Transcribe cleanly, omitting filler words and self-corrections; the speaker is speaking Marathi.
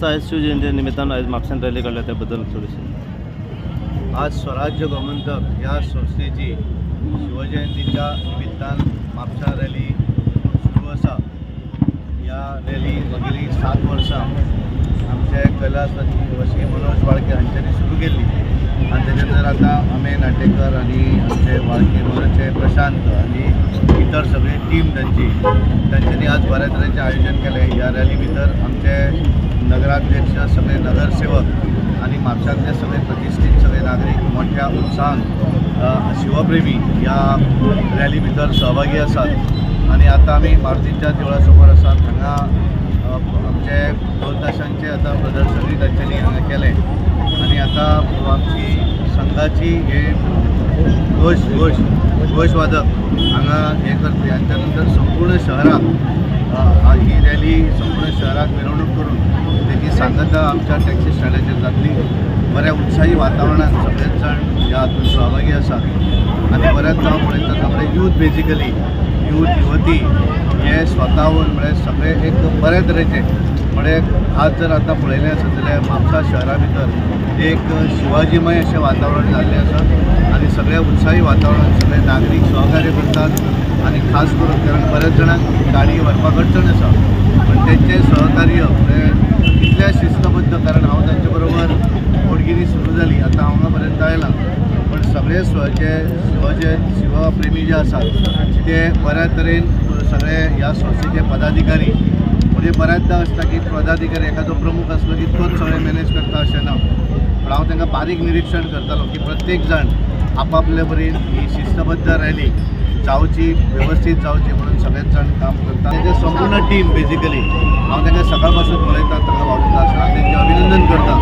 दिसता आज शिवजयंती निमित्तान आज म्हापशान रॅली काडल्या त्याबद्दल थोडीशी. आज स्वराज्य गोमंतक ह्या संस्थेची शिवजयंतीच्या निमित्तान म्हापशा रॅली सुरू आसा. ह्या रॅली गेली 7 वर्सां आमचे कैलासवासी वशी मनोज वाळके हांच्यांनी सुरू केल्ली आनी तेजे नंतर आतां अमेय नाटेकर आनी आमचे वाळके मनोजचे प्रशांत आनी इतर सगळी टीम तांच्यांनी आज बऱ्या तरेचें आयोजन केलें. ह्या रॅली भितर आमचे नगराध्यक्ष सगळे नगरसेवक आनी म्हापशांतले सगळे प्रतिश्ठीत सगळे नागरीक मोठ्या उत्साहान शिवप्रेमी ह्या रॅली भितर सहभागी आसात. आनी आतां आमी मारुतीच्या देवळा समोर आसात. हांगा आमचे ढोल ताशांचे आतां प्रदर्शनूय तांच्यांनी हांगा केलें आनी आतां आमची संघाची हे घोशवादक हांगा हे करतले. हांच्या नंतर संपूर्ण शहराक ही रॅली संपूर्ण शहराक मिरवणूक करून तेची सांगता आमच्या टॅक्सी स्टँडाचेर जातली. बऱ्या उत्साही वातावरणात सगळेच जाण ह्या हातूंत सहभागी आसात आनी बऱ्याच हांव पळयता सगळे यूथ बेजिकली युवती हे स्वताहून म्हणजे सगळे एक बऱ्या तरेचे म्हणजे आज जर आतां पळयलें आसत जाल्यार म्हापसा शहरा भितर एक शिवाजीमय अशें वातावरण जाल्लें आसा आनी सगळे उत्साही वातावरणात सगळे नागरीक सहकार्य करतात आनी खास करून कारण बऱ्याच जाणांक गाडी व्हरपाक अडचण आसा पण तेंचें सहकार्य म्हणजे इतल्या शिस्तबद्ध कारण हांव तांचे बरोबर पोटगिरी सुरू जाली आतां हांगा पर्यंत आयलां पण सगळे शिवप्रेमी जे आसात ते बऱ्या तरेन सगळे ह्या संस्थेचे पदाधिकारी म्हणजे बऱ्याचदा आसता की पदाधिकारी एखादो प्रमुख आसलो की तोच सगळे मॅनेज करता अशें ना पण हांव तांकां बारीक निरीक्षण करतालो की प्रत्येक जाण आपापले परीन ही शिस्तबद्ध रॅली जावची व्यवस्थित जावची म्हणून सगळेच जाण काम करतात. तेजे संपूर्ण टीम बेजिकली हांव तांकां सकाळ पासून पळयता तांकां वावुरता आसतना तेंचें अभिनंदन करता